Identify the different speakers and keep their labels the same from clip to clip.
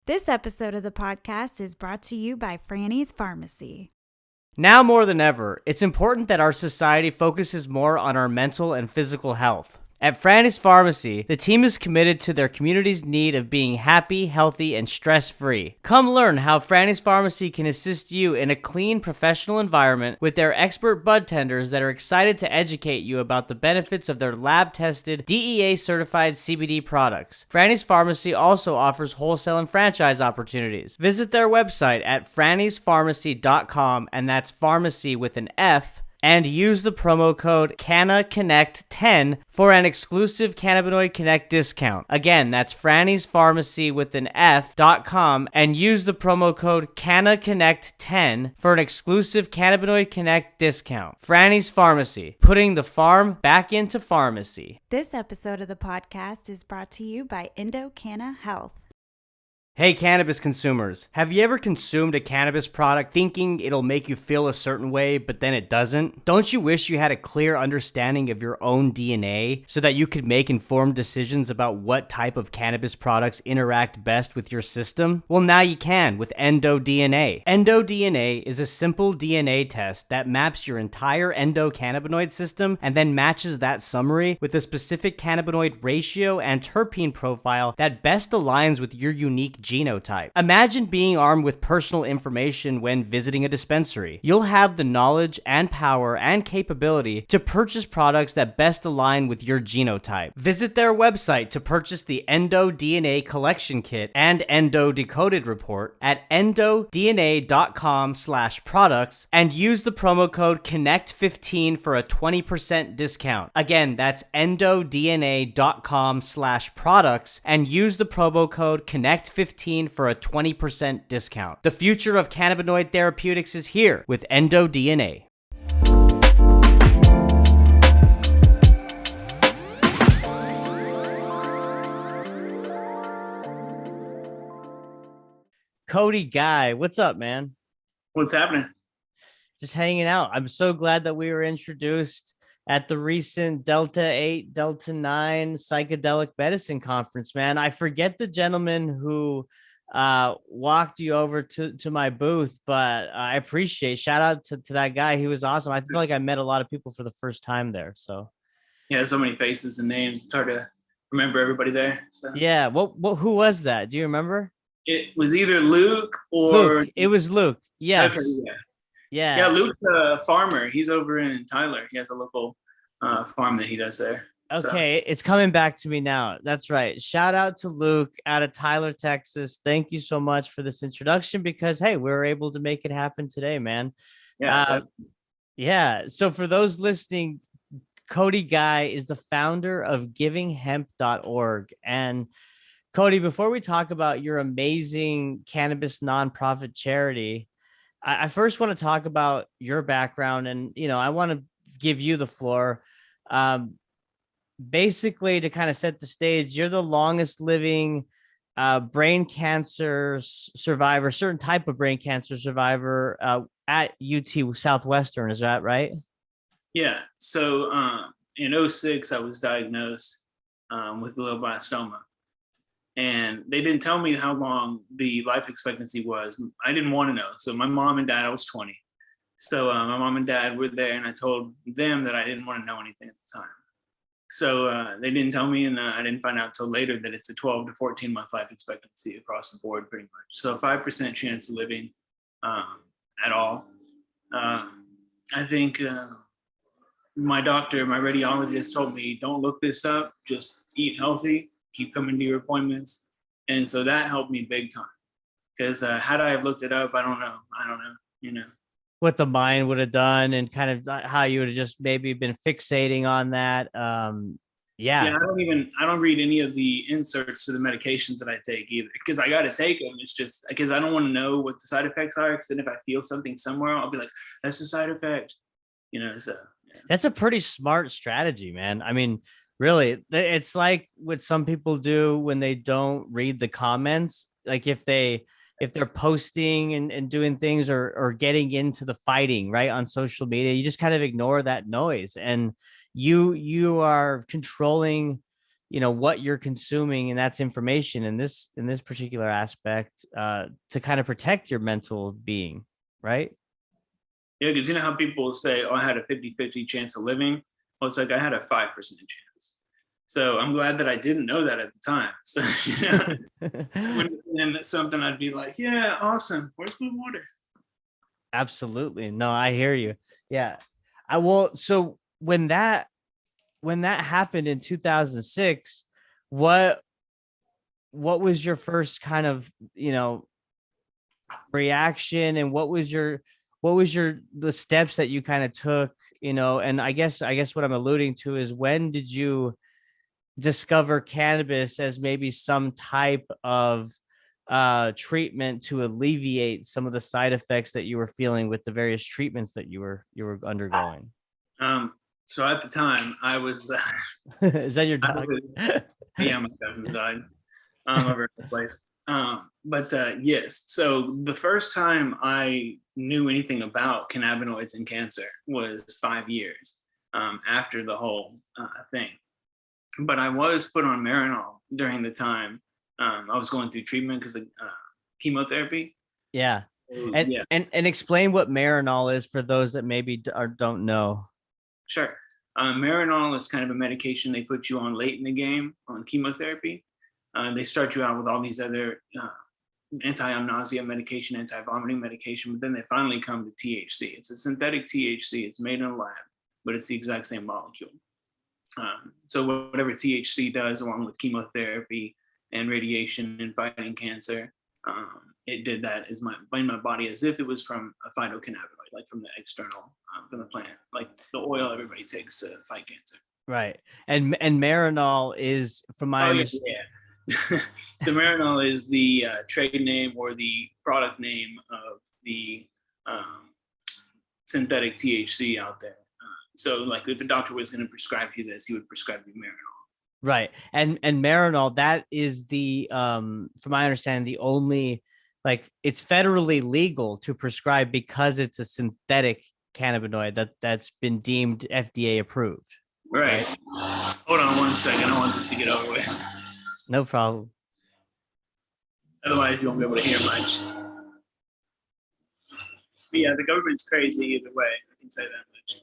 Speaker 1: This episode of the podcast is brought to you by Franny's Pharmacy.
Speaker 2: Now more than ever, it's important that our society focuses more on our mental and physical health. At Franny's Pharmacy, the team is committed to their community's need of being happy, healthy, and stress-free. Come learn how Franny's Pharmacy can assist you in a clean, professional environment with their expert bud tenders that are excited to educate you about the benefits of their lab-tested, DEA-certified CBD products. Franny's Pharmacy also offers wholesale and franchise opportunities. Visit their website at frannysPharmacy.com, and that's pharmacy with an F, and use the promo code CannaConnect10 for an exclusive Cannabinoid Connect discount. Again, that's Franny's Pharmacy with an F.com and use the promo code CannaConnect10 for an exclusive Cannabinoid Connect discount. Franny's Pharmacy, putting the farm back into pharmacy.
Speaker 1: This episode of the podcast is brought to you by Canna Health.
Speaker 2: Hey cannabis consumers, have you ever consumed a cannabis product thinking it'll make you feel a certain way, but then it doesn't? Don't you wish you had a clear understanding of your own DNA so that you could make informed decisions about what type of cannabis products interact best with your system? Well, now you can with EndoDNA. EndoDNA is a simple DNA test that maps your entire endocannabinoid system and then matches that summary with a specific cannabinoid ratio and terpene profile that best aligns with your unique genotype. Imagine being armed with personal information when visiting a dispensary. You'll have the knowledge and power and capability to purchase products that best align with your genotype. Visit their website to purchase the EndoDNA Collection Kit and Endo Decoded Report at endodna.com/products and use the promo code CONNECT15 for a 20% discount. Again, that's endodna.com/products and use the promo code CONNECT15 for a 20% discount. The future of cannabinoid therapeutics is here with EndoDNA. Cody Guy, what's up, man?
Speaker 3: What's happening?
Speaker 2: Just hanging out. I'm so glad that we were introduced at the recent Delta 8, Delta 9 psychedelic medicine conference, man. I forget the gentleman who walked you over to my booth, but I appreciate, shout out to that guy. He was awesome. I feel like I met a lot of people for the first time there. So
Speaker 3: yeah, so many faces and names. It's hard to remember everybody there. So
Speaker 2: yeah, who was that? Do you remember?
Speaker 3: it was either Luke or
Speaker 2: Luke. It was Luke. Yes.
Speaker 3: Okay,
Speaker 2: Yeah.
Speaker 3: Yeah, Luke's a farmer. He's over in Tyler. He has a local farm that he does there.
Speaker 2: Okay, It's coming back to me now. That's right. Shout out to Luke out of Tyler, Texas. Thank you so much for this introduction because, hey, we were able to make it happen today, man.
Speaker 3: Yeah.
Speaker 2: Yeah. So for those listening, Cody Guy is the founder of givinghemp.org. And Cody, before we talk about your amazing cannabis nonprofit charity, I first want to talk about your background and, I want to give you the floor. Basically, to kind of set the stage, you're the longest living brain cancer survivor, certain type of brain cancer survivor at UT Southwestern. Is that right?
Speaker 3: Yeah. So in 2006, I was diagnosed with glioblastoma. And they didn't tell me how long the life expectancy was. I didn't want to know. So my mom and dad, I was 20. So my mom and dad were there and I told them that I didn't want to know anything at the time. So they didn't tell me, and I didn't find out till later that it's a 12 to 14 month life expectancy across the board, pretty much. So a 5% chance of living at all. I think my doctor, my radiologist told me, don't look this up, just eat healthy, keep coming to your appointments. And so that helped me big time. Because had I have looked it up, I don't know,
Speaker 2: What the mind would have done and kind of how you would have just maybe been fixating on that. Yeah,
Speaker 3: I don't read any of the inserts to the medications that I take either, because I got to take them. It's just because I don't want to know what the side effects are, because then if I feel something somewhere, I'll be like, that's the side effect, so. Yeah.
Speaker 2: That's a pretty smart strategy, man. I mean, really, it's like what some people do when they don't read the comments. Like if they're posting and doing things or getting into the fighting right on social media, you just kind of ignore that noise. And you are controlling what you're consuming, and that's information in this particular aspect, to kind of protect your mental being, right?
Speaker 3: Yeah, because you know how people say, oh, I had a 50-50 chance of living? Well, it's like I had a 5% chance. So I'm glad that I didn't know that at the time. So it wouldn't have been something I'd be like, yeah, awesome. Where's my water?
Speaker 2: Absolutely. No, I hear you. Yeah. I will. So when that happened in 2006, what was your first kind of, reaction, and what was your the steps that you kind of took, and I guess what I'm alluding to is, when did you discover cannabis as maybe some type of treatment to alleviate some of the side effects that you were feeling with the various treatments that you were undergoing?
Speaker 3: Um, so at the time, I was,
Speaker 2: Is that your
Speaker 3: I
Speaker 2: dog?
Speaker 3: was yeah, my cousin died over at the place. But yes, so the first time I knew anything about cannabinoids and cancer was 5 years after the whole thing. But I was put on Marinol during the time I was going through treatment because of chemotherapy.
Speaker 2: Yeah.
Speaker 3: So,
Speaker 2: And
Speaker 3: yeah,
Speaker 2: and explain what Marinol is for those that maybe don't know.
Speaker 3: sure. Marinol is kind of a medication they put you on late in the game on chemotherapy. They start you out with all these other anti-nausea medication, anti-vomiting medication, but then they finally come to THC. It's a synthetic THC. It's made in a lab, but it's the exact same molecule. So whatever THC does, along with chemotherapy and radiation and fighting cancer, it did that in my body as if it was from a phytocannabinoid, like from the external, from the plant, like the oil everybody takes to fight cancer.
Speaker 2: Right. And Marinol is, from my
Speaker 3: Oh yeah,
Speaker 2: understanding.
Speaker 3: yeah. So Marinol is the trade name or the product name of the um, synthetic THC out there. So like if a doctor was going to prescribe you this, he would prescribe you Marinol.
Speaker 2: Right. And Marinol, that is the from my understanding, the only, like, it's federally legal to prescribe because it's a synthetic cannabinoid that's been deemed FDA approved.
Speaker 3: Right. Hold on one second. I want this to get over with.
Speaker 2: No problem.
Speaker 3: Otherwise, you won't be able to hear much. But yeah, the government's crazy either way. I can say that much.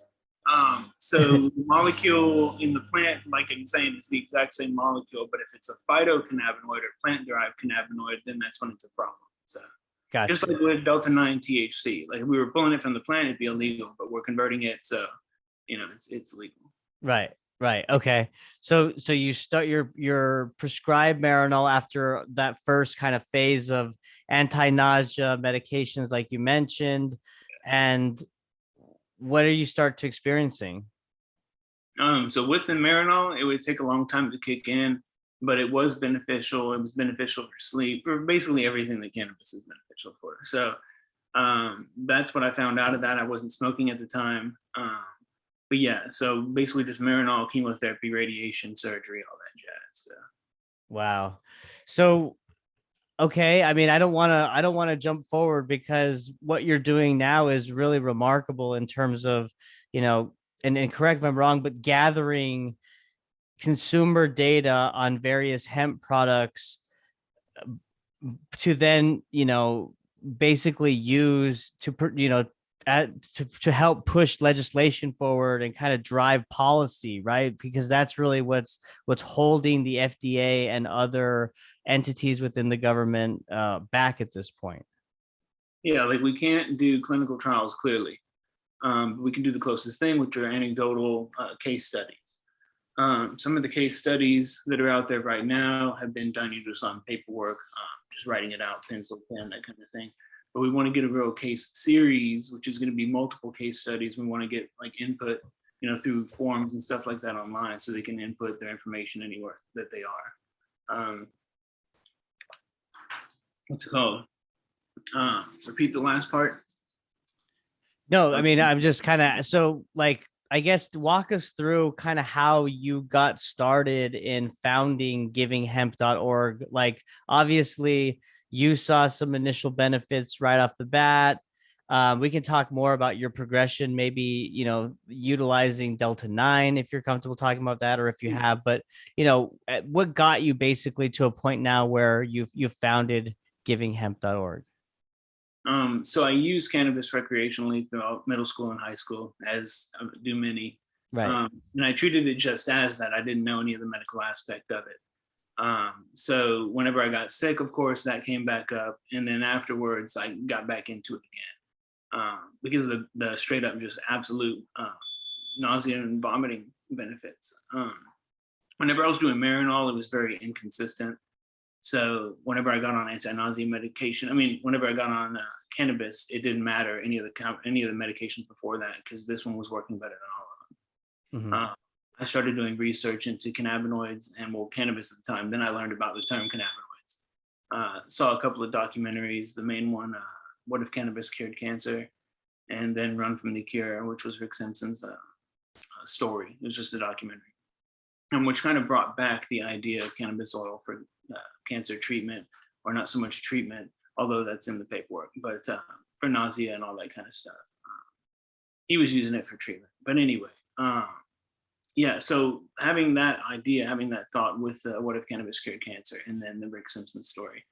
Speaker 3: So the molecule in the plant, like I'm saying, is the exact same molecule, but if it's a phytocannabinoid or plant-derived cannabinoid, then that's when it's a problem. So
Speaker 2: Gotcha.
Speaker 3: just like with Delta 9 THC, like if we were pulling it from the plant, it'd be illegal, but we're converting it, so it's legal.
Speaker 2: Right. Right. Okay. So you start your prescribed Marinol after that first kind of phase of anti-nausea medications, like you mentioned, and what do you start to experiencing?
Speaker 3: So with the Marinol, it would take a long time to kick in, but it was beneficial. It was beneficial for sleep, for basically everything that cannabis is beneficial for. So that's what I found out of that. I wasn't smoking at the time. But yeah, so basically just Marinol, chemotherapy, radiation, surgery, all that jazz. So.
Speaker 2: Wow. So, okay, I mean, I don't want to jump forward, because what you're doing now is really remarkable in terms of, and correct if I'm wrong, but gathering consumer data on various hemp products to then, basically use to help push legislation forward and kind of drive policy, right? Because that's really what's holding the FDA and other entities within the government back at this point.
Speaker 3: Yeah, like we can't do clinical trials clearly. We can do the closest thing, which are anecdotal case studies. Some of the case studies that are out there right now have been done just on paperwork, just writing it out, pencil, pen, that kind of thing. But we want to get a real case series, which is going to be multiple case studies. We want to get like input, through forums and stuff like that online, so they can input their information anywhere that they are. What's it called? Repeat the last part.
Speaker 2: No, I mean, I'm just kind of, so, like, I guess, walk us through kind of how you got started in founding givinghemp.org. Like, obviously you saw some initial benefits right off the bat. We can talk more about your progression, maybe, utilizing Delta 9 if you're comfortable talking about that, or if you have, but, what got you basically to a point now where you've founded givinghemp.org?
Speaker 3: So I used cannabis recreationally throughout middle school and high school, as do many.
Speaker 2: Right.
Speaker 3: And I treated it just as that. I didn't know any of the medical aspect of it. So whenever I got sick, of course, that came back up. And then afterwards, I got back into it again because of the straight up just absolute nausea and vomiting benefits. Whenever I was doing Marinol, it was very inconsistent. So whenever I got on anti-nausea medication, whenever I got on cannabis, it didn't matter any of the medications before that, because this one was working better than all of them.
Speaker 2: Mm-hmm.
Speaker 3: I started doing research into cannabinoids and cannabis at the time. Then I learned about the term cannabinoids. Saw a couple of documentaries. The main one, "What If Cannabis Cured Cancer," and then "Run from the Cure," which was Rick Simpson's story. It was just a documentary, and which kind of brought back the idea of cannabis oil for cancer treatment, or not so much treatment, although that's in the paperwork, but for nausea and all that kind of stuff. He was using it for treatment. But anyway, yeah, so having that idea, having that thought with "What If Cannabis Cured Cancer," and then the Rick Simpson story,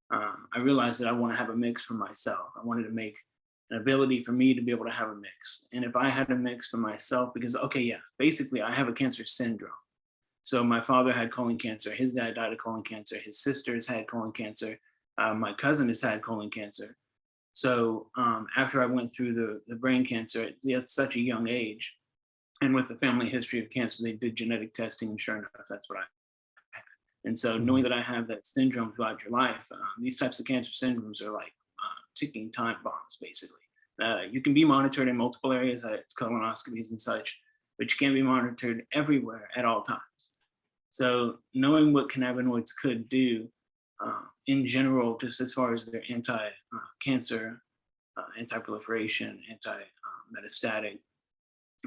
Speaker 3: I realized that I want to have a mix for myself. I wanted to make an ability for me to be able to have a mix. And if I had a mix for myself, because, okay, yeah, basically I have a cancer syndrome. So my father had colon cancer. His dad died of colon cancer. His sisters had colon cancer. My cousin has had colon cancer. So after I went through the brain cancer at such a young age, and with the family history of cancer, they did genetic testing, and sure enough, that's what I had. And so knowing that I have that syndrome throughout your life, these types of cancer syndromes are like ticking time bombs, basically. You can be monitored in multiple areas, colonoscopies and such, but you can't be monitored everywhere at all times. So knowing what cannabinoids could do in general, just as far as their anti-cancer, anti-proliferation, anti-metastatic,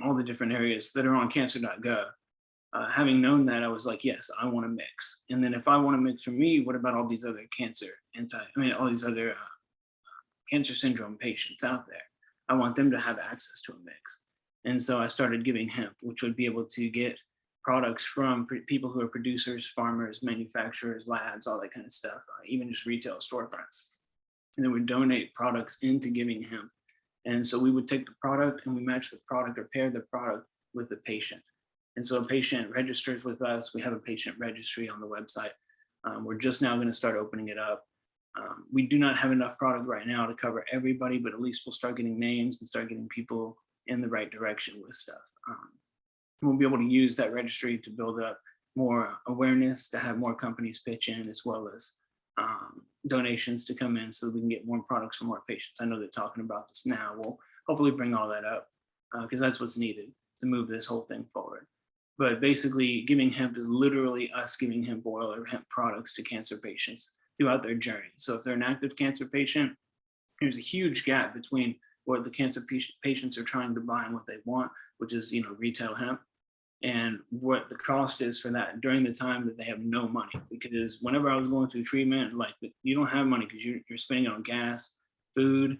Speaker 3: all the different areas that are on cancer.gov, having known that, I was like, yes, I want to mix. And then if I want to mix for me, what about all these other all these other cancer syndrome patients out there? I want them to have access to a mix. And so I started Giving Hemp, which would be able to get products from people who are producers, farmers, manufacturers, labs, all that kind of stuff, even just retail storefronts. And they would donate products into Giving Hemp. And so we would take the product and we match the product, or pair the product with the patient. And so a patient registers with us. We have a patient registry on the website. We're just now going to start opening it up. We do not have enough product right now to cover everybody, but at least we'll start getting names and start getting people in the right direction with stuff. We'll be able to use that registry to build up more awareness, to have more companies pitch in, as well as donations to come in, so that we can get more products for more patients. I know they're talking about this now. We'll hopefully bring all that up because that's what's needed to move this whole thing forward. But basically, Giving Hemp is literally us giving hemp oil or hemp products to cancer patients throughout their journey. So if they're an active cancer patient, there's a huge gap between what the cancer patients are trying to buy and what they want, which is, retail hemp, and what the cost is for that during the time that they have no money. Because whenever I was going through treatment, like, you don't have money because you're spending on gas, food,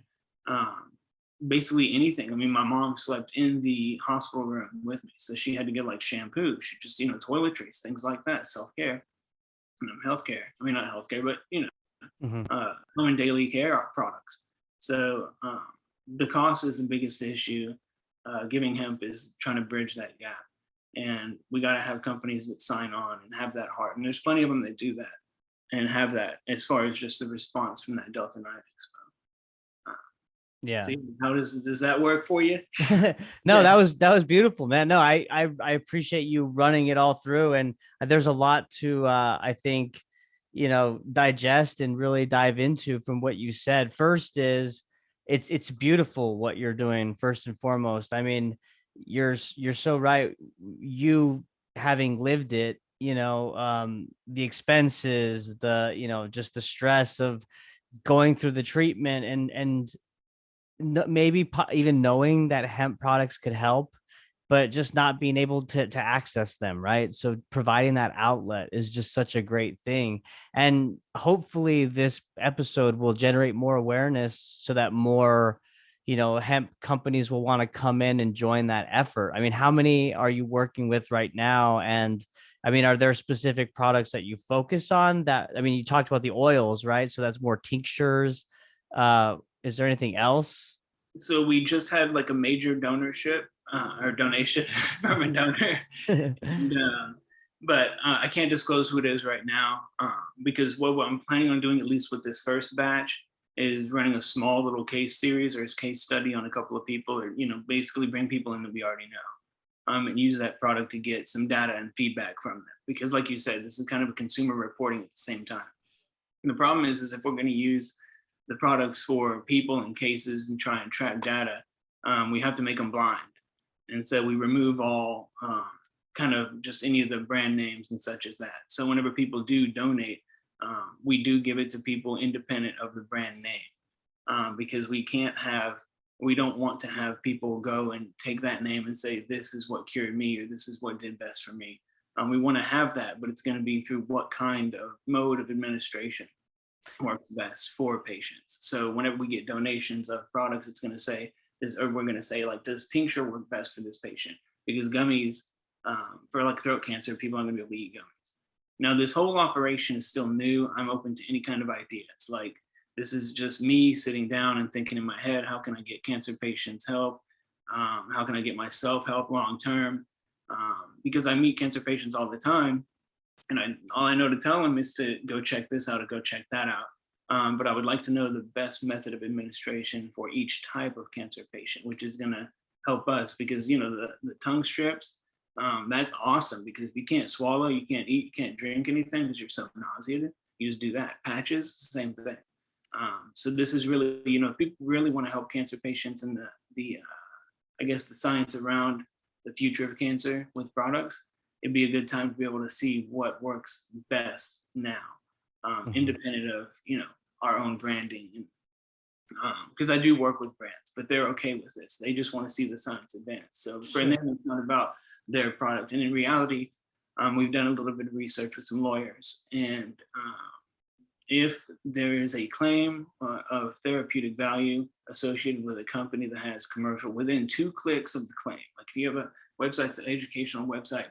Speaker 3: basically anything. My mom slept in the hospital room with me, so she had to get like shampoo. She just, toiletries, things like that, self-care, healthcare. Not healthcare, but common daily care products. So the cost is the biggest issue. Giving Hemp is trying to bridge that gap. And we got to have companies that sign on and have that heart. And there's plenty of them that do that and have that, as far as just the response from that Delta 9 Expo.
Speaker 2: Yeah.
Speaker 3: So how does that work for you?
Speaker 2: No, that was beautiful, man. No, I appreciate you running it all through. And there's a lot to, I think, digest and really dive into from what you said. First is it's beautiful what you're doing, first and foremost. You're so right. You having lived it, the expenses, the, just the stress of going through the treatment, and maybe even knowing that hemp products could help, but just not being able to access them. Right. So providing that outlet is just such a great thing. And hopefully this episode will generate more awareness so that more, hemp companies will want to come in and join that effort. I mean, how many are you working with right now? And I mean, are there specific products that you focus on that? I mean, you talked about the oils, right? So that's more tinctures. Is there anything else?
Speaker 3: So we just had like a major donorship or donation from a donor. And, but I can't disclose who it is right now because what I'm planning on doing, at least with this first batch, is running a small little case series or a case study on a couple of people, or basically bring people in that we already know, and use that product to get some data and feedback from them. Because, like you said, this is kind of a consumer reporting at the same time. And the problem is if we're going to use the products for people and cases and try and track data, we have to make them blind. And so we remove all kind of just any of the brand names and such as that. So whenever people do donate, we do give it to people independent of the brand name, because we don't want to have people go and take that name and say, this is what cured me, or this is what did best for me. We want to have that, but it's going to be through what kind of mode of administration works best for patients. So whenever we get donations of products, it's going to say this, or we're going to say, like, does tincture work best for this patient? Because gummies, for like throat cancer, people aren't going to be able to eat gummies. Now, this whole operation is still new. I'm open to any kind of ideas. Like, this is just me sitting down and thinking in my head, how can I get cancer patients help? How can I get myself help long term? Because I meet cancer patients all the time, and all I know to tell them is to go check this out or go check that out. But I would like to know the best method of administration for each type of cancer patient, which is going to help us, because the tongue strips, that's awesome, because if you can't swallow, you can't eat, you can't drink anything because you're so nauseated. You just do that. Patches, same thing. So this is really, if people really want to help cancer patients and the I guess the science around the future of cancer with products, it'd be a good time to be able to see what works best now, independent of our own branding. Because I do work with brands, but they're okay with this. They just want to see the science advance. So for them, it's not about their product. And in reality, we've done a little bit of research with some lawyers, and if there is a claim of therapeutic value associated with a company that has commercial within 2 clicks of the claim, like if you have a website, it's an educational website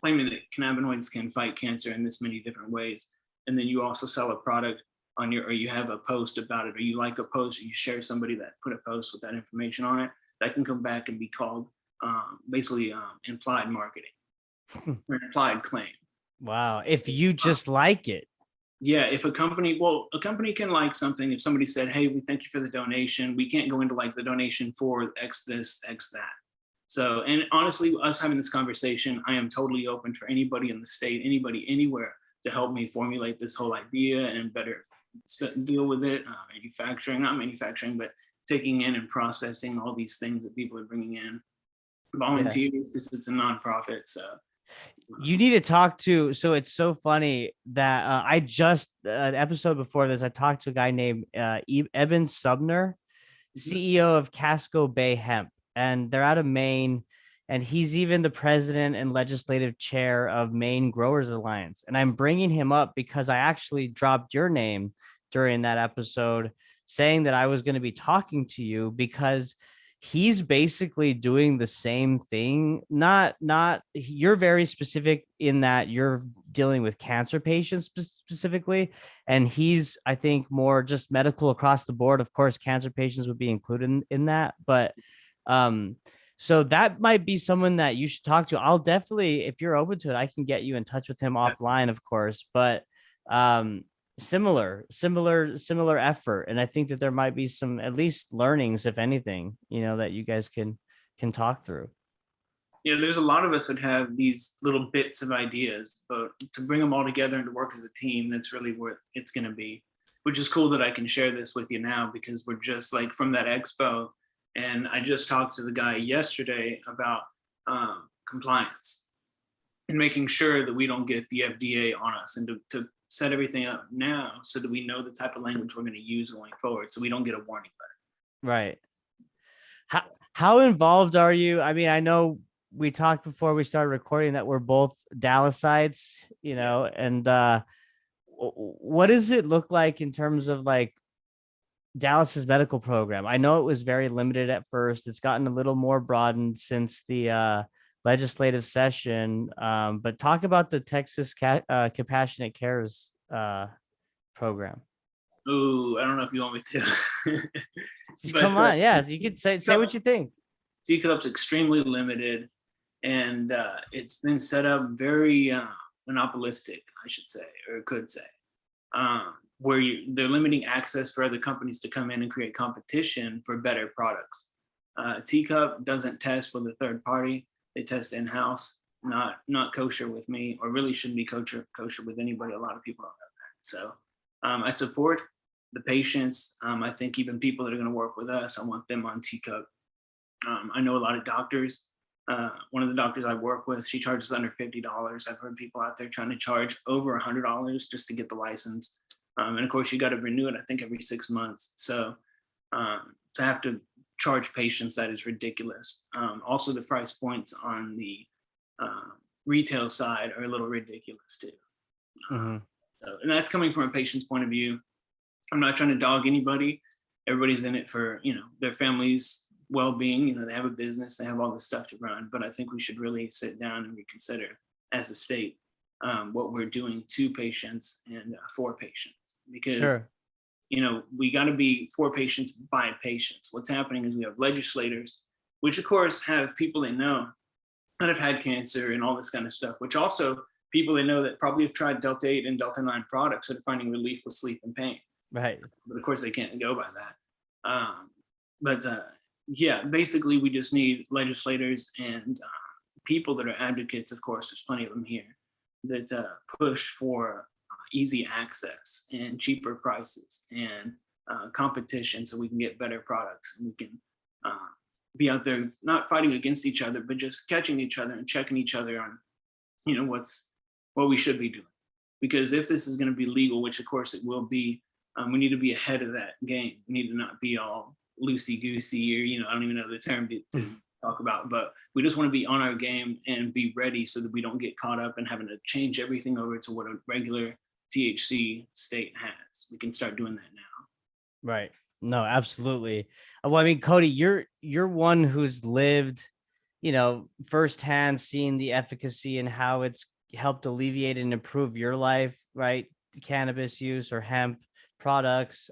Speaker 3: claiming that cannabinoids can fight cancer in this many different ways, and then you also sell a product on or you have a post about it, or you like a post, or you share somebody that put a post with that information on it, that can come back and be called basically implied marketing or implied claim.
Speaker 2: Wow. If you just like it.
Speaker 3: Yeah, if a company can like something. If somebody said, hey, we thank you for the donation, we can't go into like the donation for X this, X that. So, and honestly, us having this conversation, I am totally open for anybody in the state, anybody anywhere, to help me formulate this whole idea and better deal with it. Not manufacturing, but taking in and processing all these things that people are bringing in. Volunteers, because it's a nonprofit. So
Speaker 2: you need to talk to. So it's so funny that I just an episode before this, I talked to a guy named Eben Subner, CEO of Casco Bay Hemp, and they're out of Maine. And he's even the president and legislative chair of Maine Growers Alliance. And I'm bringing him up because I actually dropped your name during that episode, saying that I was going to be talking to you because he's basically doing the same thing. Not you're very specific in that you're dealing with cancer patients specifically, and he's, I think, more just medical across the board. Of course, cancer patients would be included in that, but so that might be someone that you should talk to. I'll definitely, if you're open to it, I can get you in touch with him offline, of course, but similar effort. And I think that there might be some, at least learnings, if anything, that you guys can talk through.
Speaker 3: Yeah, there's a lot of us that have these little bits of ideas, but to bring them all together and to work as a team, that's really what it's going to be, which is cool that I can share this with you now, because we're just like from that expo. And I just talked to the guy yesterday about compliance and making sure that we don't get the FDA on us, and to set everything up now so that we know the type of language we're going to use going forward, so we don't get a warning letter.
Speaker 2: Right. How involved are you? I mean, I know we talked before we started recording that we're both Dallasites, and what does it look like in terms of like Dallas's medical program. I know it was very limited at first. It's gotten a little more broadened since the legislative session. But talk about the Texas Compassionate Cares program.
Speaker 3: Oh, I don't know if you want me to. But
Speaker 2: Come on, yeah, you could say what you think.
Speaker 3: T-Cup's extremely limited, and it's been set up very monopolistic, I should say, or could say, where they're limiting access for other companies to come in and create competition for better products. Teacup doesn't test with a third party; they test in-house, not kosher with me, or really shouldn't be kosher with anybody. A lot of people don't know that. So I support the patients. I think even people that are going to work with us, I want them on Teacup. I know a lot of doctors. One of the doctors I work with, she charges under $50. I've heard people out there trying to charge over $100 just to get the license. And of course, you got to renew it, I think, every 6 months. So to have to charge patients, that is ridiculous. Also, the price points on the retail side are a little ridiculous too.
Speaker 2: Mm-hmm.
Speaker 3: And that's coming from a patient's point of view. I'm not trying to dog anybody. Everybody's in it for, their family's well-being. They have a business, they have all this stuff to run. But I think we should really sit down and reconsider as a state what we're doing to patients and for patients. Because,
Speaker 2: Sure.
Speaker 3: We got to be for patients by patients. What's happening is we have legislators, which of course have people they know that have had cancer and all this kind of stuff, which also people they know that probably have tried Delta 8 and Delta 9 products that are finding relief with sleep and pain.
Speaker 2: Right.
Speaker 3: But of course they can't go by that. Yeah, basically we just need legislators and people that are advocates. Of course, there's plenty of them here that push for easy access and cheaper prices and competition, so we can get better products and we can be out there not fighting against each other, but just catching each other and checking each other on, what we should be doing. Because if this is going to be legal, which of course it will be, we need to be ahead of that game. We need to not be all loosey goosey, or I don't even know the term to talk about, but we just want to be on our game and be ready so that we don't get caught up in having to change everything over to what a regular THC state has. We can start doing that now.
Speaker 2: Right. No, absolutely. Well, I mean, Cody, you're one who's lived, firsthand seeing the efficacy and how it's helped alleviate and improve your life, right? Cannabis use or hemp products.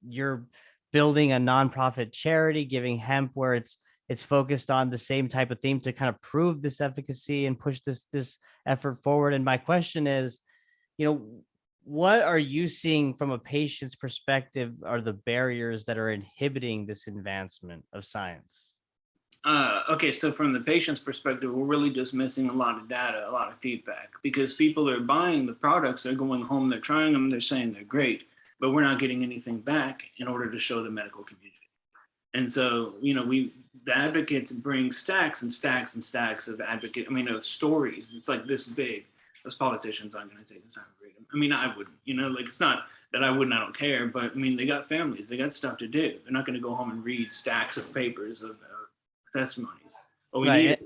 Speaker 2: You're building a nonprofit charity, giving hemp where it's focused on the same type of theme to kind of prove this efficacy and push this effort forward. And my question is, what are you seeing from a patient's perspective are the barriers that are inhibiting this advancement of science?
Speaker 3: Okay, so from the patient's perspective, we're really just missing a lot of data, a lot of feedback, because people are buying the products, they're going home, they're trying them, they're saying they're great, but we're not getting anything back in order to show the medical community. And so, the advocates bring stacks and stacks and stacks of of stories. It's like this big. Those politicians aren't going to take the time to read them. I wouldn't, it's not that I wouldn't, I don't care, but they got families, they got stuff to do. They're not going to go home and read stacks of papers of testimonies. But we need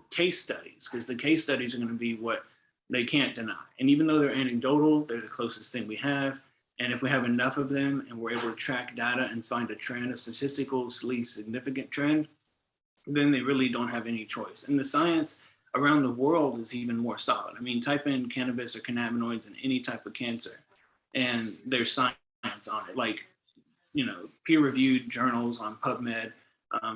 Speaker 3: case studies, because the case studies are going to be what they can't deny. And even though they're anecdotal, they're the closest thing we have. And if we have enough of them and we're able to track data and find a trend, a statistically significant trend, then they really don't have any choice. And the science around the world is even more solid. Type in cannabis or cannabinoids in any type of cancer, and there's science on it, like, peer-reviewed journals on PubMed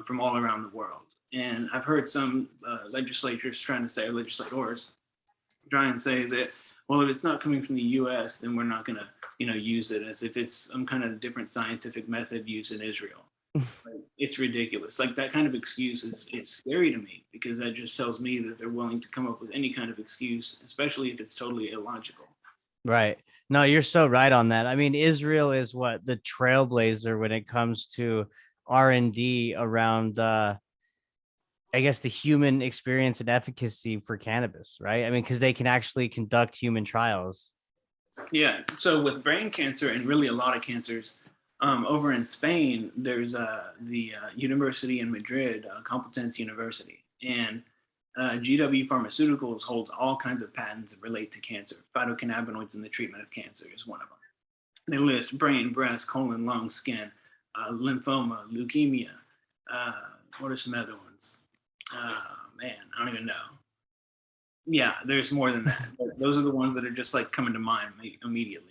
Speaker 3: from all around the world. And I've heard some legislators try and say that, well, if it's not coming from the U.S., then we're not going to, use it, as if it's some kind of different scientific method used in Israel. It's ridiculous. Like, that kind of excuse is scary to me, because that just tells me that they're willing to come up with any kind of excuse, especially if it's totally illogical.
Speaker 2: Right. No, you're so right on that. Israel is the trailblazer when it comes to R&D around the human experience and efficacy for cannabis, right? Because they can actually conduct human trials.
Speaker 3: Yeah. So with brain cancer and really a lot of cancers, over in Spain, there's the university in Madrid, Complutense University, and GW Pharmaceuticals holds all kinds of patents that relate to cancer. Phytocannabinoids in the treatment of cancer is one of them. They list brain, breast, colon, lung, skin, lymphoma, leukemia. What are some other ones? Man, I don't even know. Yeah, there's more than that. But those are the ones that are just like coming to mind immediately.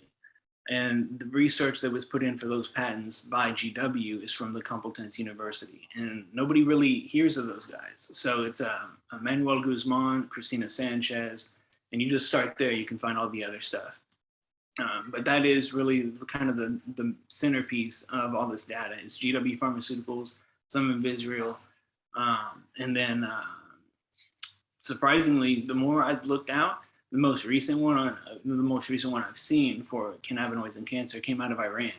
Speaker 3: And the research that was put in for those patents by GW is from the Complutense University, and nobody really hears of those guys. So it's Manuel Guzman, Cristina Sanchez, and you just start there. You can find all the other stuff. But that is really kind of the centerpiece of all this data is GW Pharmaceuticals, some of Israel, and then surprisingly, the more I've looked out, the most recent one I've seen for cannabinoids and cancer came out of Iran.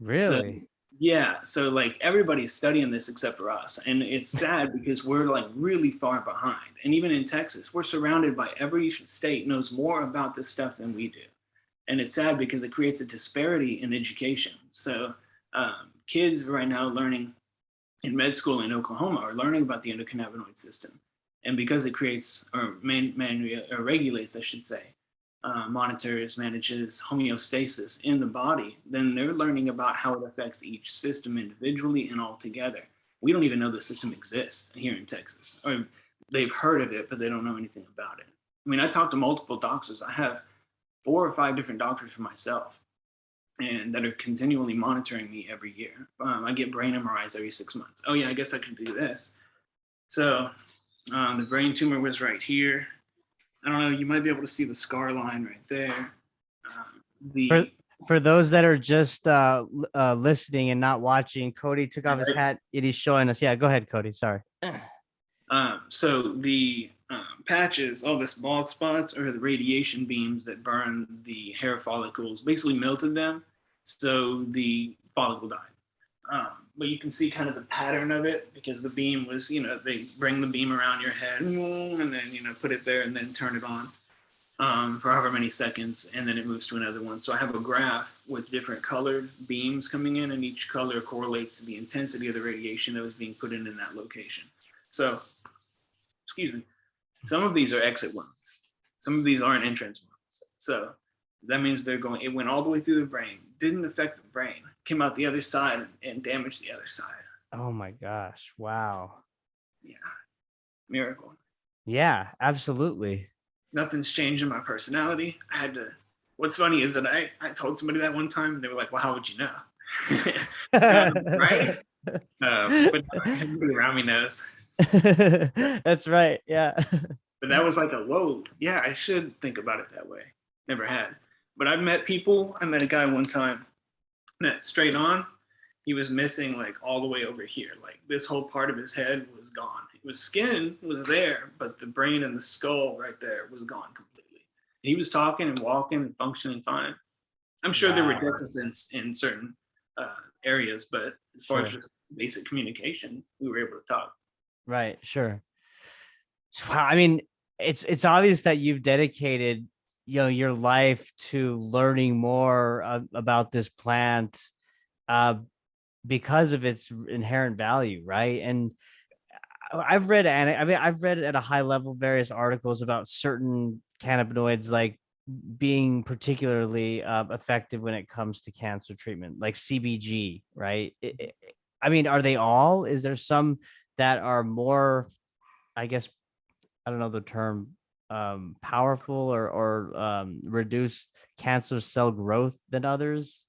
Speaker 2: Really?
Speaker 3: So, yeah, so like everybody's studying this except for us, and it's sad because we're like really far behind. And even in Texas, we're surrounded by every state knows more about this stuff than we do, and it's sad because it creates a disparity in education. So kids right now learning in med school in Oklahoma are learning about the endocannabinoid system. And because it creates or regulates, I should say, monitors, manages homeostasis in the body, then they're learning about how it affects each system individually and all together. We don't even know the system exists here in Texas, or they've heard of it, but they don't know anything about it. I mean, I talked to multiple doctors. I have 4 or 5 different doctors for myself, and that are continually monitoring me every year. I get brain MRIs every 6 months. Oh yeah, I guess I can do this. So the brain tumor was right here. I don't know, you might be able to see the scar line right there.
Speaker 2: For those that are just listening and not watching, Cody took off his hat and he's showing us. Yeah, go ahead, Cody. Sorry.
Speaker 3: So the patches, all this bald spots, are the radiation beams that burn the hair follicles, basically melted them, so the follicle died. But you can see kind of the pattern of it because the beam was, they bring the beam around your head and then, put it there and then turn it on for however many seconds, and then it moves to another one. So I have a graph with different colored beams coming in, and each color correlates to the intensity of the radiation that was being put in that location. So, excuse me, some of these are exit wounds. Some of these aren't entrance wounds. So that means it went all the way through the brain, didn't affect the brain, came out the other side and damaged the other side.
Speaker 2: Oh my gosh. Wow.
Speaker 3: Yeah. Miracle.
Speaker 2: Yeah, absolutely.
Speaker 3: Nothing's changed in my personality. What's funny is that I told somebody that one time and they were like, well, how would you know? Right? But everybody around me knows.
Speaker 2: That's right. Yeah.
Speaker 3: But that was like whoa, yeah, I should think about it that way. Never had. But I've met people. I met a guy one time that straight on, he was missing like all the way over here. Like this whole part of his head was gone. His skin was there, but the brain and the skull right there was gone completely. He was talking and walking and functioning fine. I'm sure there were deficits in certain areas, but as far as just basic communication, we were able to talk.
Speaker 2: Right. Sure. Wow. I mean, it's obvious that you've dedicated, your life to learning more about this plant because of its inherent value, right? And I've read at a high level various articles about certain cannabinoids like being particularly effective when it comes to cancer treatment, like CBG, right? I mean, are they all? Is there some that are more, I guess, I don't know the term, powerful or reduce cancer cell growth than others?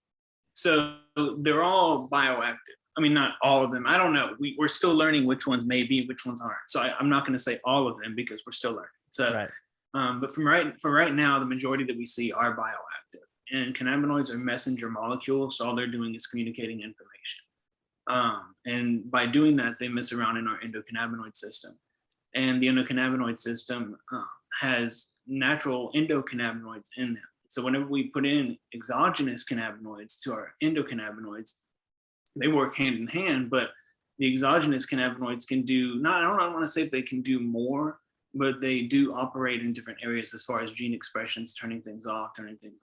Speaker 3: So they're all bioactive. I mean, not all of them. I don't know. We're still learning which ones may be, which ones aren't. So I'm not going to say all of them because we're still learning. So,
Speaker 2: right.
Speaker 3: But for right now, the majority that we see are bioactive, and cannabinoids are messenger molecules. So all they're doing is communicating information. And by doing that, they mess around in our endocannabinoid system. And the endocannabinoid system has natural endocannabinoids in them. So whenever we put in exogenous cannabinoids to our endocannabinoids, they work hand in hand, but the exogenous cannabinoids can do, I don't want to say if they can do more, but they do operate in different areas as far as gene expressions, turning things off, turning things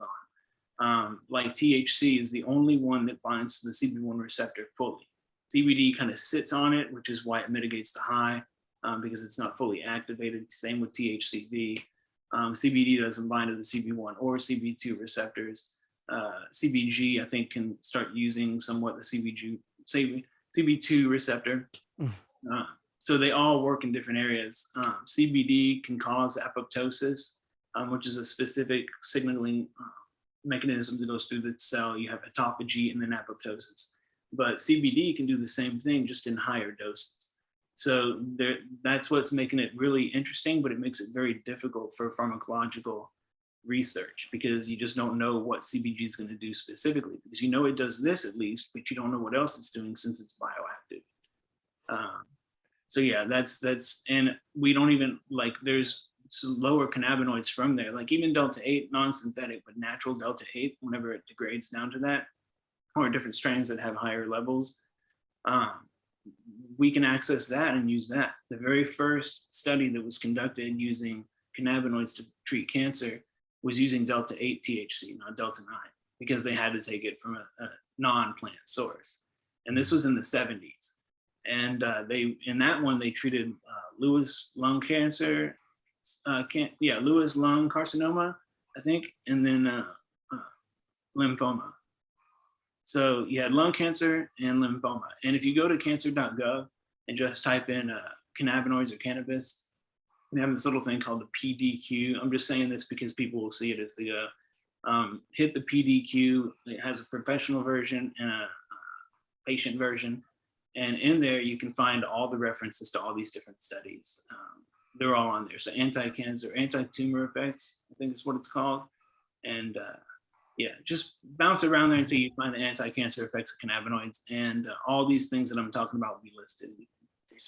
Speaker 3: on. Like THC is the only one that binds to the CB1 receptor fully. CBD kind of sits on it, which is why it mitigates the high, because it's not fully activated. Same with THCV. CBD doesn't bind to the CB1 or CB2 receptors. CBG, I think, can start using somewhat the CB2 receptor. So they all work in different areas. CBD can cause apoptosis, which is a specific signaling mechanism that goes through the cell. You have autophagy and then apoptosis. But CBD can do the same thing, just in higher doses. So that's what's making it really interesting, but it makes it very difficult for pharmacological research, because you just don't know what CBD is going to do specifically, because you know it does this at least, but you don't know what else it's doing since it's bioactive. So yeah, that's and we don't even, like, there's some lower cannabinoids from there, like even delta 8 non-synthetic but natural delta 8, whenever it degrades down to that, or different strains that have higher levels, we can access that and use that. The very first study that was conducted using cannabinoids to treat cancer was using delta 8 THC, not delta 9, because they had to take it from a non-plant source. And this was in the 70s. And in that one, they treated Lewis lung cancer, Lewis lung carcinoma, I think, and then lymphoma. So you had lung cancer and lymphoma. And if you go to cancer.gov and just type in cannabinoids or cannabis, they have this little thing called the PDQ. I'm just saying this because people will see it as they go. Hit the PDQ. It has a professional version and a patient version. And in there, you can find all the references to all these different studies. They're all on there. So anti-cancer, anti-tumor effects, I think is what it's called. And just bounce around there until you find the anti-cancer effects of cannabinoids, and all these things that I'm talking about will be listed.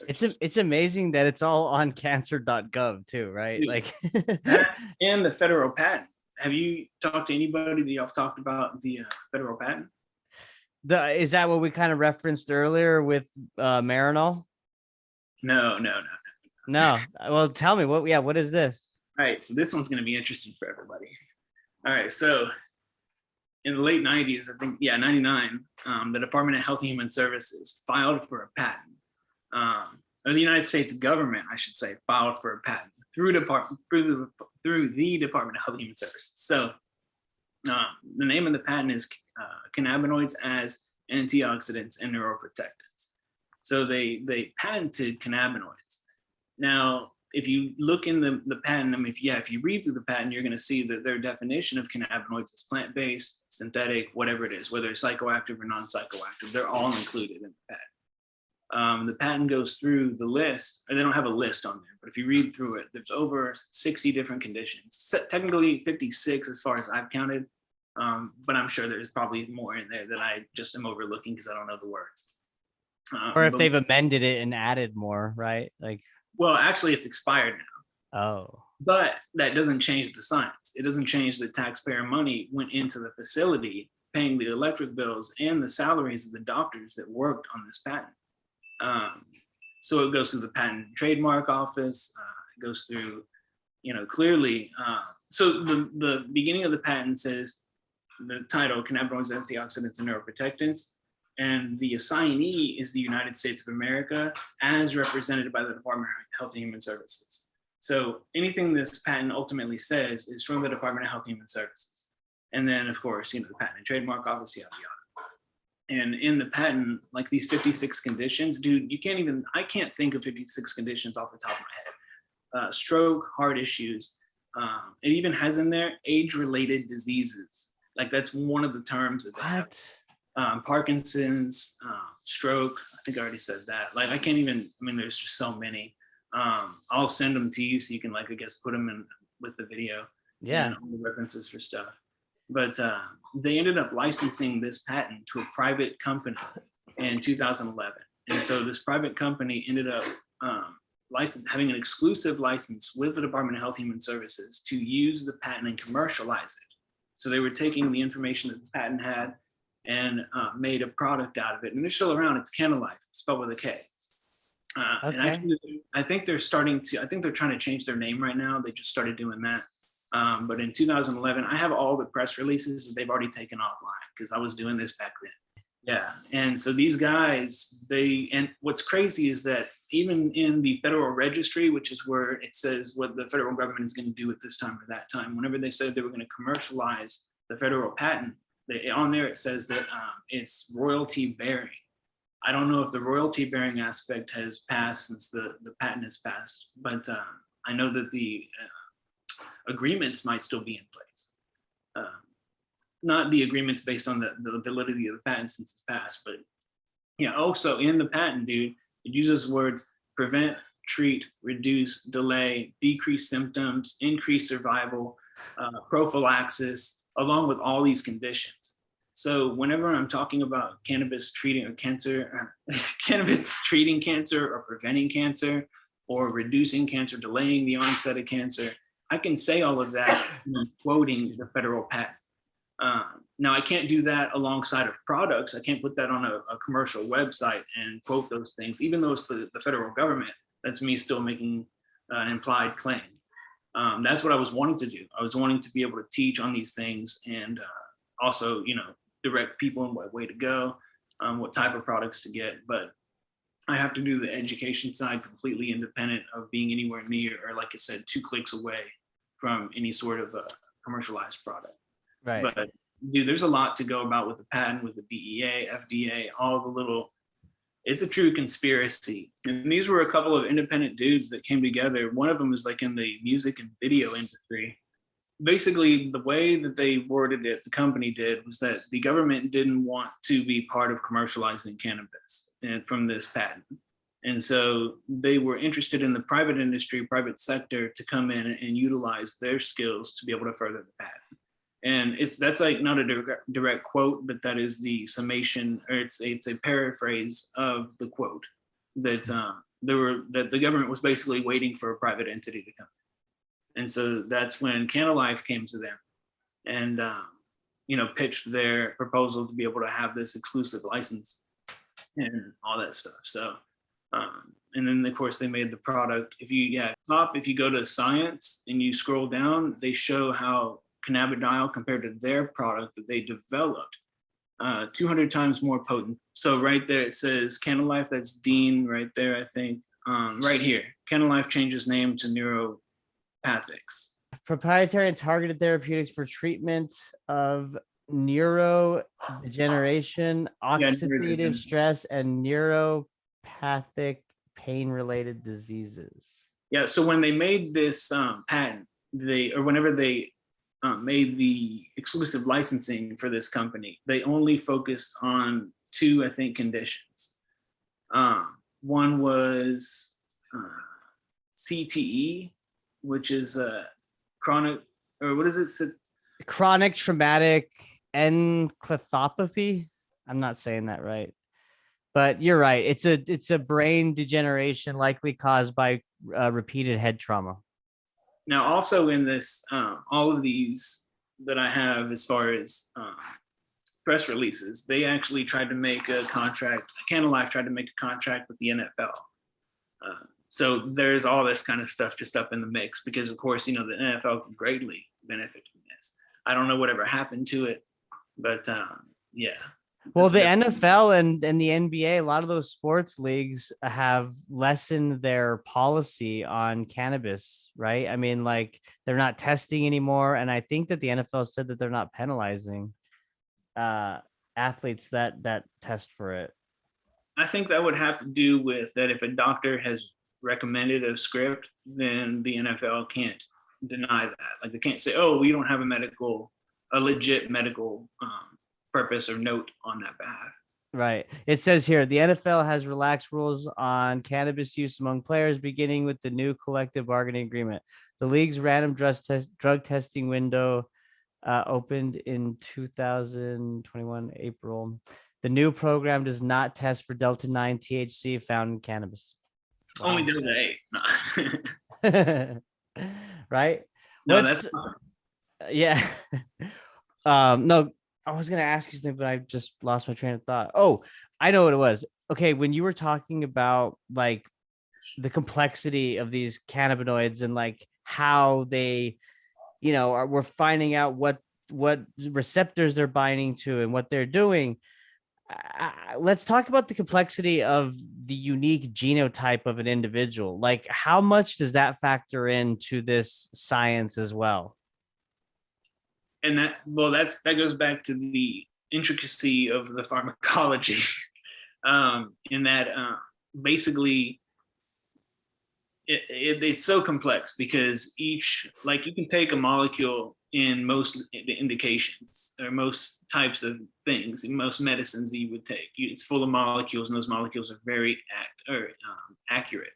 Speaker 2: It's amazing that it's all on cancer.gov too, right?
Speaker 3: Dude,
Speaker 2: like
Speaker 3: that and the federal patent. Have you talked to anybody that y'all talked about the federal patent?
Speaker 2: Is that what we kind of referenced earlier with Marinol?
Speaker 3: No.
Speaker 2: No. Well, tell me what is this?
Speaker 3: All right, so this one's going to be interesting for everybody. All right, so in the late 90s, I think, 99, the Department of Health and Human Services filed for a patent. Or the United States government, I should say, filed for a patent through the Department of Health and Human Services. So the name of the patent is Cannabinoids as Antioxidants and Neuroprotectants. So they patented cannabinoids. Now, if you look in the patent, if you read through the patent, you're going to see that their definition of cannabinoids is plant-based, synthetic, whatever it is, whether it's psychoactive or non-psychoactive, they're all included in the patent. The patent goes through the list, or they don't have a list on there, but if you read through it, there's over 60 different conditions. Technically 56 as far as I've counted, but I'm sure there's probably more in there that I just am overlooking because I don't know the words.
Speaker 2: Or if they've amended it and added more, right? Like,
Speaker 3: well, actually, it's expired now.
Speaker 2: Oh.
Speaker 3: But that doesn't change the science. It doesn't change that taxpayer money went into the facility, paying the electric bills and the salaries of the doctors that worked on this patent. So it goes through the Patent and Trademark Office. It goes through, clearly. So the beginning of the patent says the title, Cannabinoids, Antioxidants, and Neuroprotectants. And the assignee is the United States of America, as represented by the Department of Health and Human Services. So anything this patent ultimately says is from the Department of Health and Human Services. And then, of course, the Patent and Trademark Office, yada, yada. And in the patent, like these 56 conditions, dude, I can't think of 56 conditions off the top of my head. Stroke, heart issues. It even has in there age-related diseases. Like that's one of the terms that they have. Parkinson's, stroke. I think I already said that. Like there's just so many. I'll send them to you so you can I guess put them in with the video.
Speaker 2: Yeah.
Speaker 3: And all the references for stuff. But they ended up licensing this patent to a private company in 2011. And so this private company ended up having an exclusive license with the Department of Health and Human Services to use the patent and commercialize it. So they were taking the information that the patent had and made a product out of it. And they're still around. It's Cannalife, spelled with a K.
Speaker 2: Okay.
Speaker 3: And I think they're trying to change their name right now. They just started doing that. But in 2011, I have all the press releases that they've already taken offline because I was doing this back then. Yeah. And so these guys, and what's crazy is that even in the Federal Registry, which is where it says what the federal government is going to do at this time or that time, whenever they said they were going to commercialize the federal patent, on there it says that it's royalty bearing. I don't know if the royalty bearing aspect has passed since the patent has passed, but I know that the agreements might still be in place. Not the agreements based on the validity of the patent since it's passed, but yeah, also in the patent, dude, it uses words prevent, treat, reduce, delay, decrease symptoms, increase survival, prophylaxis, along with all these conditions. So whenever I'm talking about cannabis treating or cancer, cannabis treating cancer or preventing cancer or reducing cancer, delaying the onset of cancer, I can say all of that quoting the federal patent. Now I can't do that alongside of products. I can't put that on a commercial website and quote those things, even though it's the federal government. That's me still making an implied claim. That's what I was wanting to do. I was wanting to be able to teach on these things and also, direct people in what way to go, what type of products to get. But I have to do the education side completely independent of being anywhere near, or like I said, 2 clicks away from any sort of commercialized product.
Speaker 2: Right.
Speaker 3: But dude, there's a lot to go about with the patent, with the DEA, FDA, all the little, it's a true conspiracy. And these were a couple of independent dudes that came together. One of them was like in the music and video industry. Basically, the way that they worded it, the company did, was that the government didn't want to be part of commercializing cannabis from this patent. And so they were interested in the private industry, private sector to come in and utilize their skills to be able to further the patent. And that's like not a direct quote, but that is the summation, or it's a paraphrase of the quote that that the government was basically waiting for a private entity to come. And so that's when CannaLife came to them and pitched their proposal to be able to have this exclusive license and all that stuff. So and then of course they made the product. If you go to science and you scroll down, they show how cannabidiol compared to their product that they developed 200 times more potent. So right there it says CannaLife, that's Dean right there, I think. Right here, CannaLife changes name to neuropathics.
Speaker 2: Proprietary and targeted therapeutics for treatment of neurodegeneration, oxidative stress, and neuropathic pain-related diseases.
Speaker 3: Yeah, so when they made this patent, whenever they made the exclusive licensing for this company, they only focused on 2, I think, conditions. One was CTE, which is chronic, or what is it?
Speaker 2: Chronic traumatic encephalopathy. I'm not saying that right, but you're right. It's a brain degeneration likely caused by repeated head trauma.
Speaker 3: Now, also in this, all of these that I have as far as press releases, they actually tried to make a contract. CannaLife tried to make a contract with the NFL. So there's all this kind of stuff just up in the mix because, of course, the NFL can greatly benefit from this. I don't know whatever happened to it, but yeah.
Speaker 2: Well, the NFL and the NBA, a lot of those sports leagues have lessened their policy on cannabis, right? I mean, like they're not testing anymore. And I think that the NFL said that they're not penalizing athletes that test for it.
Speaker 3: I think that would have to do with that if a doctor has recommended a script, then the NFL can't deny that. Like they can't say, oh, we don't have a legit medical purpose or note on that behalf.
Speaker 2: Right. It says here, the NFL has relaxed rules on cannabis use among players, beginning with the new collective bargaining agreement. The league's random drug testing window opened in 2021, April. The new program does not test for Delta-9 THC found in cannabis.
Speaker 3: Wow. Only Delta-8.
Speaker 2: Right?
Speaker 3: No, that's fine.
Speaker 2: Yeah. No, I was going to ask you something, but I just lost my train of thought. Oh, I know what it was. Okay. When you were talking about like the complexity of these cannabinoids and like how they, we're finding out what receptors they're binding to and what they're doing. Let's talk about the complexity of the unique genotype of an individual. Like how much does that factor into this science as well?
Speaker 3: And that goes back to the intricacy of the pharmacology. in that basically it's so complex because like you can take a molecule in most indications or most types of things, in most medicines that you would take. It's full of molecules, and those molecules are very accurate.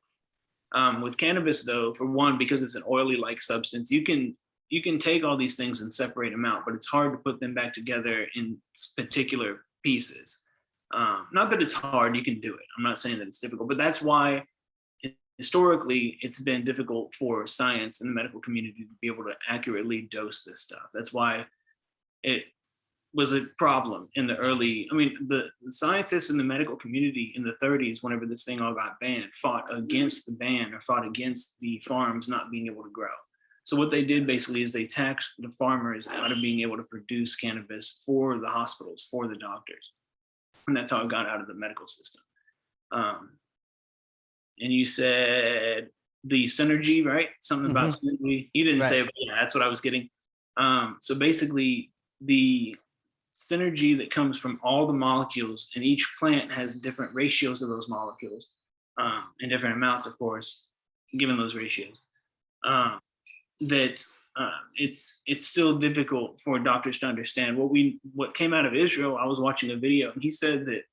Speaker 3: With cannabis, though, for one, because it's an oily-like substance, you can take all these things and separate them out, but it's hard to put them back together in particular pieces. Not that it's hard, you can do it. I'm not saying that it's difficult, but that's why historically it's been difficult for science and the medical community to be able to accurately dose this stuff. That's why it was a problem in the early, the scientists in the medical community in the 30s, whenever this thing all got banned, fought against the ban or fought against the farms not being able to grow. So what they did basically is they taxed the farmers out of being able to produce cannabis for the hospitals, for the doctors. And that's how it got out of the medical system. And you said the synergy, right? Something about synergy. You didn't say it, but yeah, that's what I was getting. So basically, the synergy that comes from all the molecules, and each plant has different ratios of those molecules, and different amounts, of course, given those ratios. It's still difficult for doctors to understand. What came out of Israel, I was watching a video, and he said that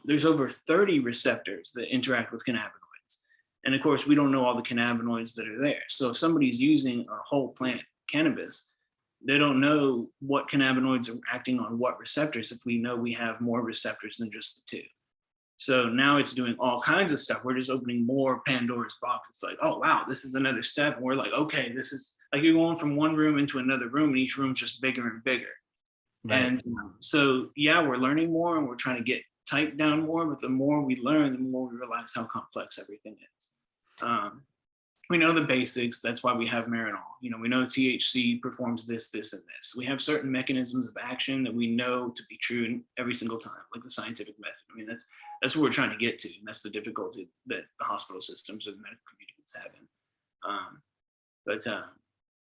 Speaker 3: there's over 30 receptors that interact with cannabinoids. And of course, we don't know all the cannabinoids that are there. So if somebody's using a whole plant cannabis, they don't know what cannabinoids are acting on what receptors if we know we have more receptors than just the two. So now it's doing all kinds of stuff. We're just opening more Pandora's box. It's like, oh, wow, this is another step. And we're like, okay, this is like you're going from one room into another room, and each room's just bigger and bigger. Right. And so, yeah, we're learning more and we're trying to get typed down more, but the more we learn, the more we realize how complex everything is. We know the basics. That's why we have Marinol. We know THC performs this, this, and this. We have certain mechanisms of action that we know to be true every single time, like the scientific method. That's what we're trying to get to, and that's the difficulty that the hospital systems or the medical community is having.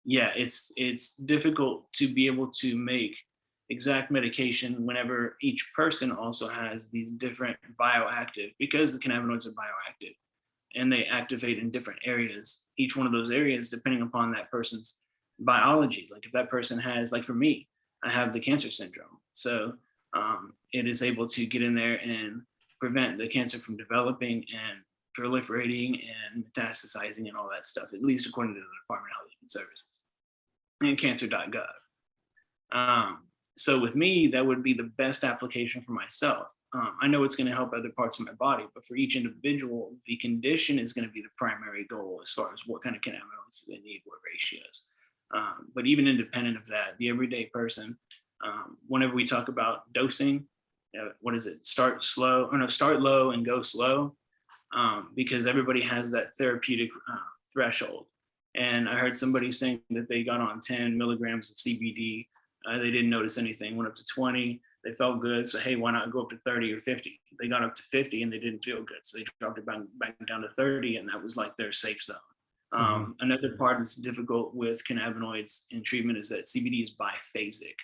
Speaker 3: Yeah, it's difficult to be able to make exact medication whenever each person also has these different bioactive, because the cannabinoids are bioactive and they activate in different areas, each one of those areas depending upon that person's biology. Like if that person has, like for me, I have the cancer syndrome, so it is able to get in there and prevent the cancer from developing and proliferating and metastasizing and all that stuff, at least according to the Department of Health and Services and cancer.gov. So with me, that would be the best application for myself. I know it's going to help other parts of my body, but for each individual, the condition is going to be the primary goal as far as what kind of cannabinoids they need, what ratios. But even independent of that, the everyday person, whenever we talk about dosing, what is it? Start low and go slow, because everybody has that therapeutic threshold. And I heard somebody saying that they got on 10 milligrams of CBD. They didn't notice anything, went up to 20. They felt good. So, hey, why not go up to 30 or 50? They got up to 50 and they didn't feel good. So they dropped it back down to 30, and that was like their safe zone. Another part that's difficult with cannabinoids in treatment is that CBD is biphasic.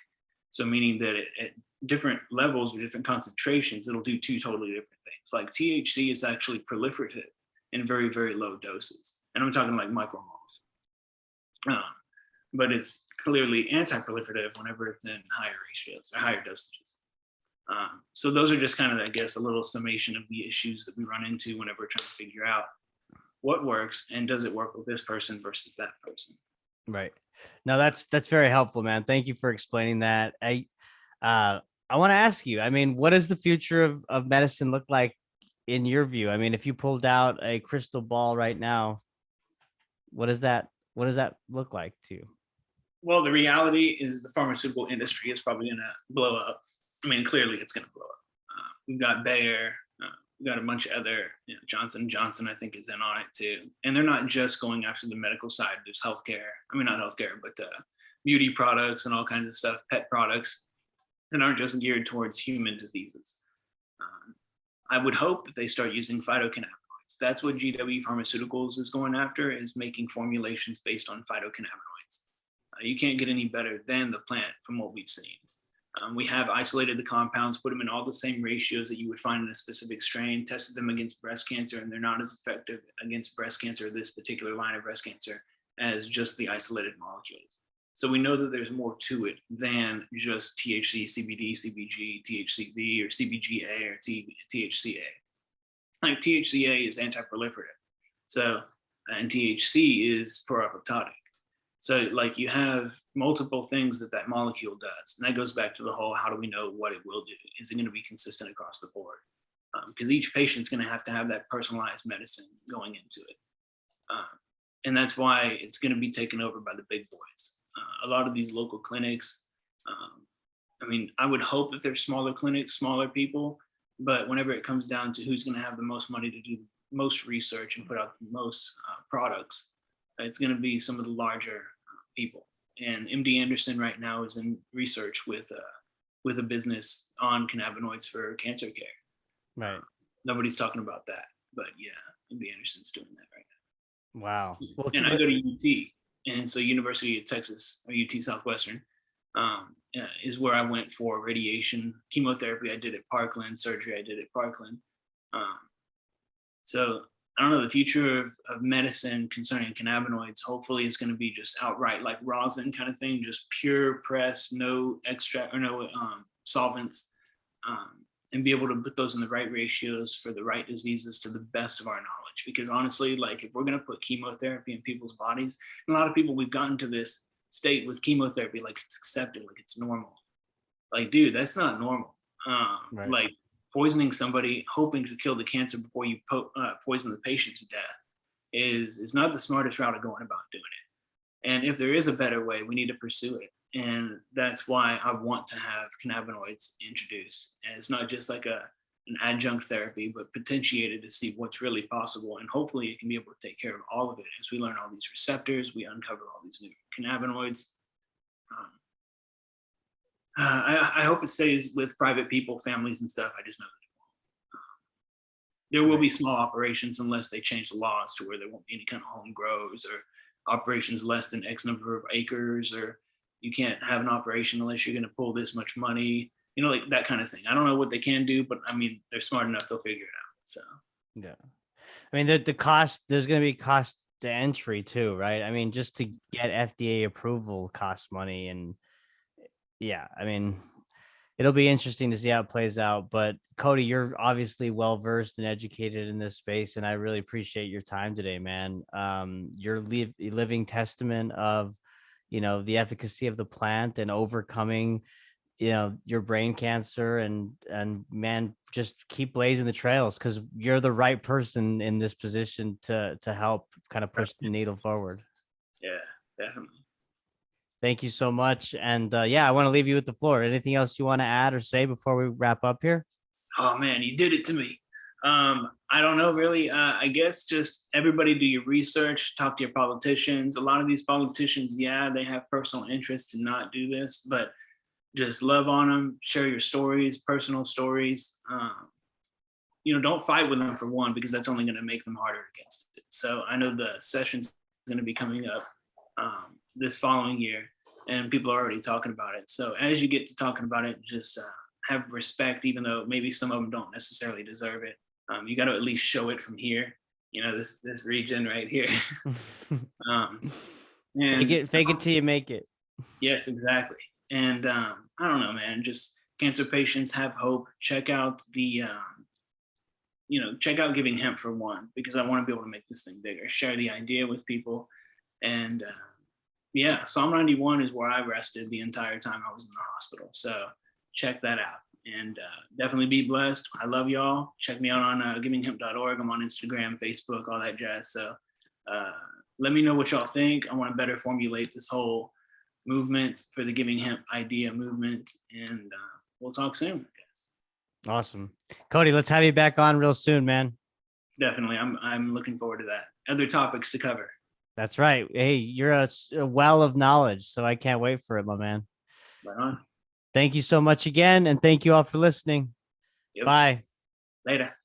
Speaker 3: So meaning that at different levels or different concentrations, it'll do two totally different things. Like THC is actually proliferative in very, very low doses. And I'm talking like micromoles. But it's clearly anti-proliferative whenever it's in higher ratios or higher dosages. So those are just kind of, I guess, a little summation of the issues that we run into whenever we're trying to figure out what works and does it work with this person versus that person.
Speaker 2: Right. No, that's very helpful, man. Thank you for explaining that. I want to ask you, what does the future of medicine look like in your view? If you pulled out a crystal ball right now, what does that look like to you?
Speaker 3: Well, the reality is the pharmaceutical industry is probably going to blow up. Clearly it's going to blow up. We've got Bayer, we've got a bunch of other, Johnson & Johnson, I think, is in on it too. And they're not just going after the medical side. There's healthcare. Not healthcare, but beauty products and all kinds of stuff, pet products that aren't just geared towards human diseases. I would hope that they start using phytocannabinoids. That's what GW Pharmaceuticals is going after, is making formulations based on phytocannabinoids. You can't get any better than the plant from what we've seen. We have isolated the compounds, put them in all the same ratios that you would find in a specific strain, tested them against breast cancer, and they're not as effective against breast cancer, this particular line of breast cancer, as just the isolated molecules. So we know that there's more to it than just THC, CBD, CBG, THCV, or CBGA, or THCA. Like THCA is anti-proliferative. So, and THC is pro-apoptotic. So like you have multiple things that molecule does. And that goes back to the whole, how do we know what it will do? Is it going to be consistent across the board? Because each patient's going to have that personalized medicine going into it. And that's why it's going to be taken over by the big boys. A lot of these local clinics, I mean, I would hope that there's smaller clinics, smaller people, but whenever it comes down to who's going to have the most money to do the most research and put out the most products, it's going to be some of the larger people. And MD Anderson right now is in research with a business on cannabinoids for cancer care.
Speaker 2: Right.
Speaker 3: Nobody's talking about that, but yeah, MD Anderson's doing that right now.
Speaker 2: Wow. Well,
Speaker 3: and I go to UT, and so University of Texas, or UT Southwestern, is where I went for radiation, chemotherapy. I did at Parkland, surgery I did at Parkland. So I don't know, the future of medicine concerning cannabinoids, hopefully is going to be just outright like rosin kind of thing, just pure press, no extract or no solvents, and be able to put those in the right ratios for the right diseases to the best of our knowledge. Because honestly, like if we're going to put chemotherapy in people's bodies, and a lot of people, we've gotten to this state with chemotherapy, like it's accepted, like it's normal. Like, dude, that's not normal.
Speaker 2: Right.
Speaker 3: Like, poisoning somebody, hoping to kill the cancer before you poison the patient to death is not the smartest route of going about doing it. And if there is a better way, we need to pursue it. And that's why I want to have cannabinoids introduced. And it's not just like an adjunct therapy, but potentiated to see what's really possible. And hopefully it can be able to take care of all of it. As we learn all these receptors, we uncover all these new cannabinoids. I hope it stays with private people, families and stuff. I just know that there will be small operations unless they change the laws to where there won't be any kind of home grows or operations less than X number of acres, or you can't have an operation unless you're going to pull this much money, you know, like that kind of thing. I don't know what they can do, but I mean, they're smart enough, they'll figure it out. So,
Speaker 2: yeah. I mean, the cost, there's going to be cost to entry too, right? I mean, just to get FDA approval costs money. And yeah, I mean, it'll be interesting to see how it plays out. But Cody, you're obviously well versed and educated in this space, and I really appreciate your time today, man. You're a living testament of, you know, the efficacy of the plant and overcoming, you know, your brain cancer, and man, just keep blazing the trails, because you're the right person in this position to help kind of push the needle forward.
Speaker 3: Yeah, definitely.
Speaker 2: Thank you so much. And yeah, I want to leave you with the floor. Anything else you want to add or say before we wrap up here?
Speaker 3: Oh man, you did it to me. I don't know really. I guess just everybody do your research, talk to your politicians. A lot of these politicians, yeah, they have personal interest to not do this, but just love on them, share your stories, personal stories. You know, don't fight with them for one, because that's only going to make them harder against it. So I know the session's going to be coming up this following year, and people are already talking about it. So as you get to talking about it, just have respect, even though maybe some of them don't necessarily deserve it. You got to at least show it from here, you know, this region right here. And
Speaker 2: fake it till you make it.
Speaker 3: Yes, exactly. And I don't know, man, just cancer patients have hope. Check out the, check out Giving Hemp for one, because I want to be able to make this thing bigger, share the idea with people. And yeah, Psalm 91 is where I rested the entire time I was in the hospital. So check that out, and definitely be blessed. I love y'all. Check me out on givinghemp.org. I'm on Instagram, Facebook, all that jazz. So let me know what y'all think. I want to better formulate this whole movement for the Giving Hemp idea movement, and we'll talk soon, I guess.
Speaker 2: Awesome. Cody, let's have you back on real soon, man.
Speaker 3: Definitely. I'm looking forward to that. Other topics to cover.
Speaker 2: That's right. Hey, you're a well of knowledge, so I can't wait for it, my man.
Speaker 3: Right on.
Speaker 2: Thank you so much again, and thank you all for listening.
Speaker 3: Yep.
Speaker 2: Bye.
Speaker 3: Later.